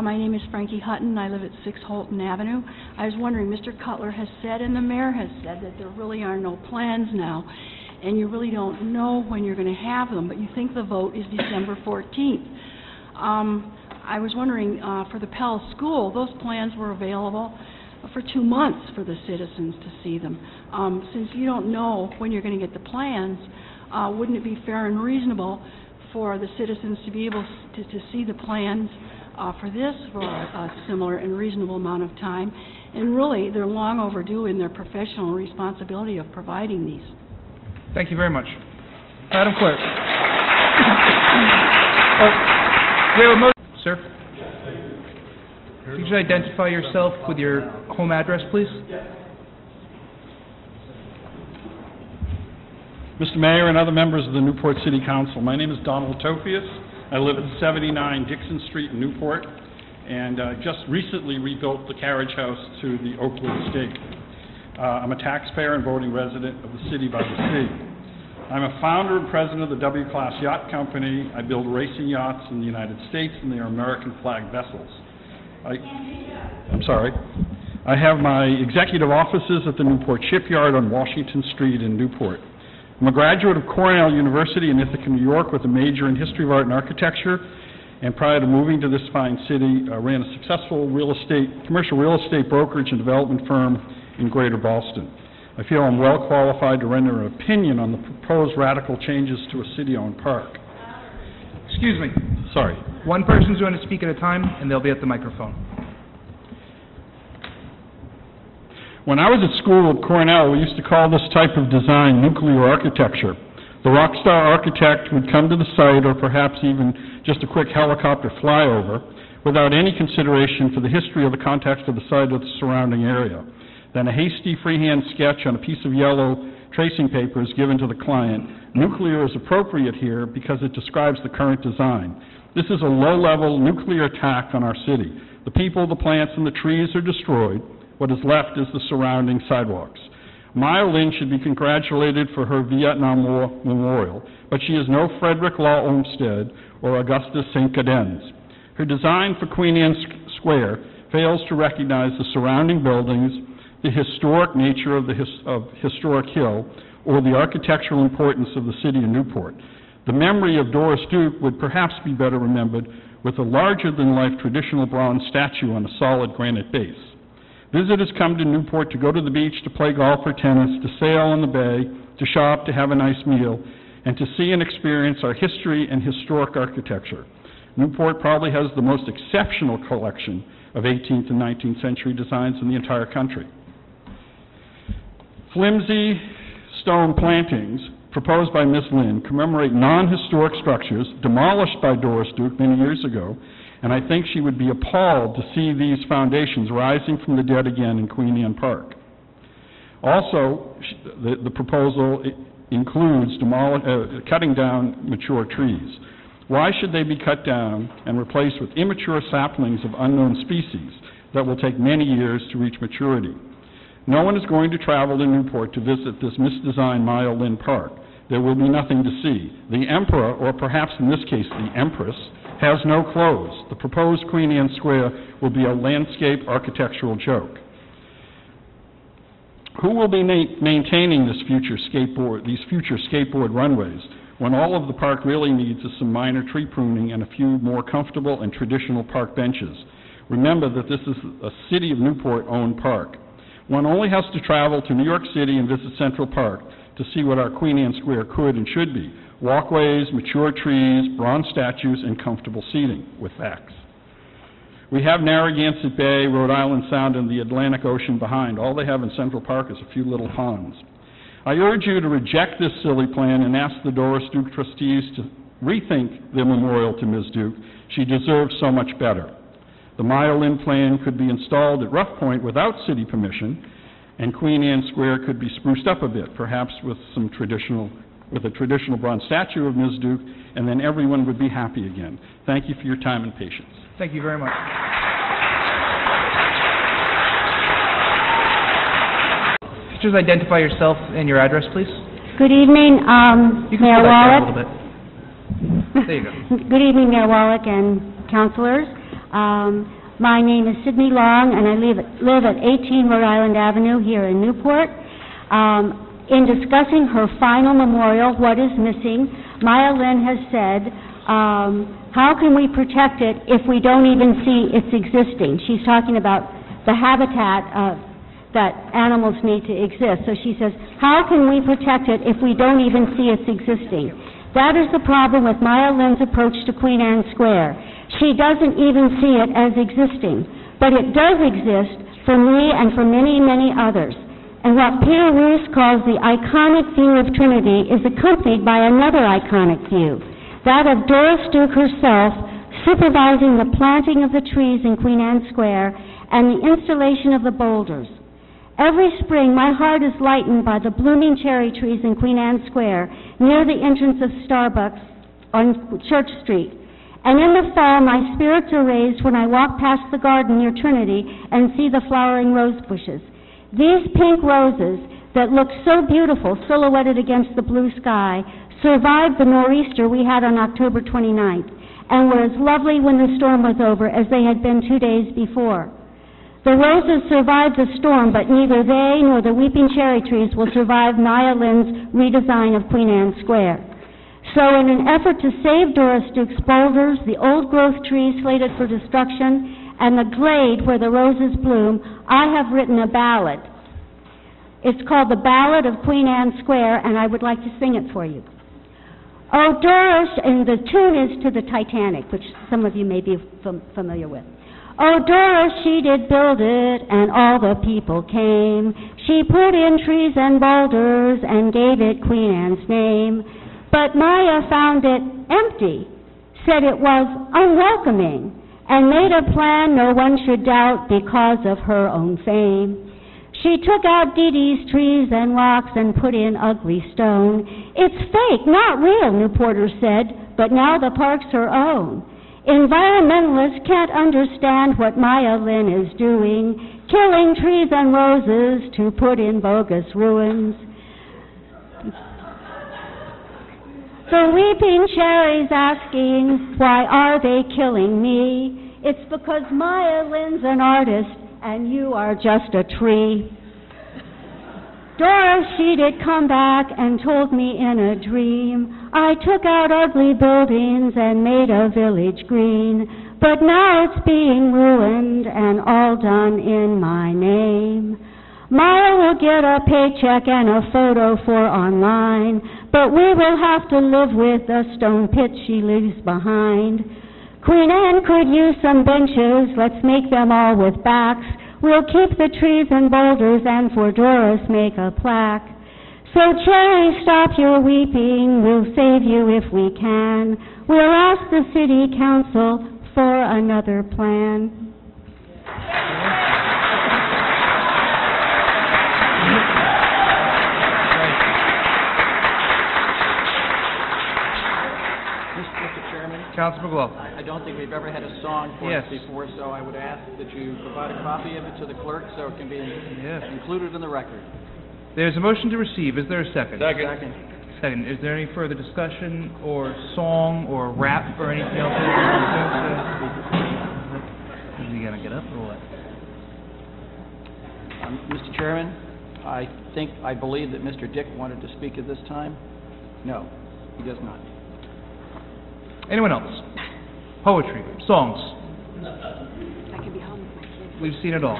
My name is Frankie Hutton. I live at 6 Holton Avenue. I was wondering, Mr. Cutler has said and the mayor has said that there really are no plans now, and you really don't know when you're going to have them, but you think the vote is December 14th. I was wondering, for the Pell School, those plans were available for 2 months for the citizens to see them. Since you don't know when you're going to get the plans, wouldn't it be fair and reasonable for the citizens to be able to see the plans for this for a similar and reasonable amount of time? And really, they're long overdue in their professional responsibility of providing these. Thank you very much. Madam Clerk. We have a motion. Sir? Could you identify yourself with your home address, please? Mr. Mayor and other members of the Newport City Council, my name is Donald Tofius. I live at 79 Dixon Street in Newport, and just recently rebuilt the carriage house to the Oakwood estate. I'm a taxpayer and voting resident of the city by the sea. I'm a founder and president of the W-Class Yacht Company. I build racing yachts in the United States, and they are American flag vessels. I have my executive offices at the Newport Shipyard on Washington Street in Newport. I'm a graduate of Cornell University in Ithaca, New York, with a major in history of art and architecture, and prior to moving to this fine city, ran a successful commercial real estate brokerage and development firm in Greater Boston. I feel I'm well qualified to render an opinion on the proposed radical changes to a city-owned park. Excuse me. Sorry. One person's going to speak at a time, and they'll be at the microphone. When I was at school at Cornell, we used to call this type of design nuclear architecture. The rock star architect would come to the site, or perhaps even just a quick helicopter flyover, without any consideration for the history or the context of the site or the surrounding area. Then a hasty freehand sketch on a piece of yellow tracing paper is given to the client. Nuclear is appropriate here because it describes the current design. This is a low-level nuclear attack on our city. The people, the plants, and the trees are destroyed. What is left is the surrounding sidewalks. Maya Lin should be congratulated for her Vietnam War memorial, but she is no Frederick Law Olmsted or Augustus St. Gaudens. Her design for Queen Anne Square fails to recognize the surrounding buildings, the historic nature of Historic Hill, or the architectural importance of the city of Newport. The memory of Doris Duke would perhaps be better remembered with a larger-than-life traditional bronze statue on a solid granite base. Visitors come to Newport to go to the beach, to play golf or tennis, to sail on the bay, to shop, to have a nice meal, and to see and experience our history and historic architecture. Newport probably has the most exceptional collection of 18th and 19th century designs in the entire country. Flimsy stone plantings proposed by Ms. Lin commemorate non-historic structures demolished by Doris Duke many years ago, and I think she would be appalled to see these foundations rising from the dead again in Queen Anne Park. Also, the proposal includes cutting down mature trees. Why should they be cut down and replaced with immature saplings of unknown species that will take many years to reach maturity? No one is going to travel to Newport to visit this misdesigned Maya Lin Park. There will be nothing to see. The emperor, or perhaps in this case the empress, has no clothes. The proposed Queen Anne Square will be a landscape architectural joke. Who will be maintaining these future skateboard runways when all of the park really needs is some minor tree pruning and a few more comfortable and traditional park benches? Remember that this is a City of Newport-owned park. One only has to travel to New York City and visit Central Park to see what our Queen Anne Square could and should be. Walkways, mature trees, bronze statues, and comfortable seating with facts. We have Narragansett Bay, Rhode Island Sound, and the Atlantic Ocean behind. All they have in Central Park is a few little ponds. I urge you to reject this silly plan and ask the Doris Duke trustees to rethink their memorial to Ms. Duke. She deserves so much better. The Maya Lin plan could be installed at Rough Point without city permission, and Queen Anne Square could be spruced up a bit, perhaps with a traditional bronze statue of Ms. Duke, and then everyone would be happy again. Thank you for your time and patience. Thank you very much. Could you just identify yourself and your address, please? Good evening, Mayor Wallach. A little bit. There you go. Good evening, Mayor Wallach and councilors. My name is Sydney Long, and I live at 18 Rhode Island Avenue here in Newport. In discussing her final memorial, What is Missing, Maya Lynn has said, how can we protect it if we don't even see it's existing? She's talking about the habitat that animals need to exist. So she says, how can we protect it if we don't even see it's existing? That is the problem with Maya Lynn's approach to Queen Anne Square. She doesn't even see it as existing, but it does exist for me and for many, many others. And what Peter Roos calls the iconic view of Trinity is accompanied by another iconic view, that of Doris Duke herself supervising the planting of the trees in Queen Anne Square and the installation of the boulders. Every spring, my heart is lightened by the blooming cherry trees in Queen Anne Square near the entrance of Starbucks on Church Street. And in the fall, my spirits are raised when I walk past the garden near Trinity and see the flowering rose bushes. These pink roses that look so beautiful silhouetted against the blue sky survived the nor'easter we had on October 29th and were as lovely when the storm was over as they had been 2 days before. The roses survived the storm, but neither they nor the weeping cherry trees will survive Maya Lynn's redesign of Queen Anne Square. So in an effort to save Doris Duke's boulders, the old-growth trees slated for destruction, and the glade where the roses bloom, I have written a ballad. It's called The Ballad of Queen Anne Square, and I would like to sing it for you. Oh, Doris, and the tune is to the Titanic, which some of you may be familiar with. Oh, Doris, she did build it, and all the people came. She put in trees and boulders and gave it Queen Anne's name. But Maya found it empty, said it was unwelcoming, and made a plan no one should doubt because of her own fame. She took out Dee Dee's trees and rocks and put in ugly stone. It's fake, not real, Newporters said, but now the park's her own. Environmentalists can't understand what Maya Lynn is doing, killing trees and roses to put in bogus ruins. The weeping cherries asking, why are they killing me? It's because Maya Lynn's an artist and you are just a tree. Doris, she did come back and told me in a dream, I took out ugly buildings and made a village green, but now it's being ruined and all done in my name. Maya will get a paycheck and a photo for online, but we will have to live with the stone pit she leaves behind. Queen Anne could use some benches, let's make them all with backs. We'll keep the trees and boulders and for Doris make a plaque. So Cherry, stop your weeping, we'll save you if we can. We'll ask the city council for another plan. Mr. Chairman, Councilman McLaughlin. I don't think we've ever had a song for Yes. us before, so I would ask that you provide a copy of it to the clerk so it can be included in the record. There's a motion to receive. Is there a second? Second. Second. Is there any further discussion or song or rap or anything else? Is he going to get up or what? Mr. Chairman, I believe that Mr. Dick wanted to speak at this time. No, he does not. Anyone else? Poetry, songs. I can be home with my kids. We've seen it all.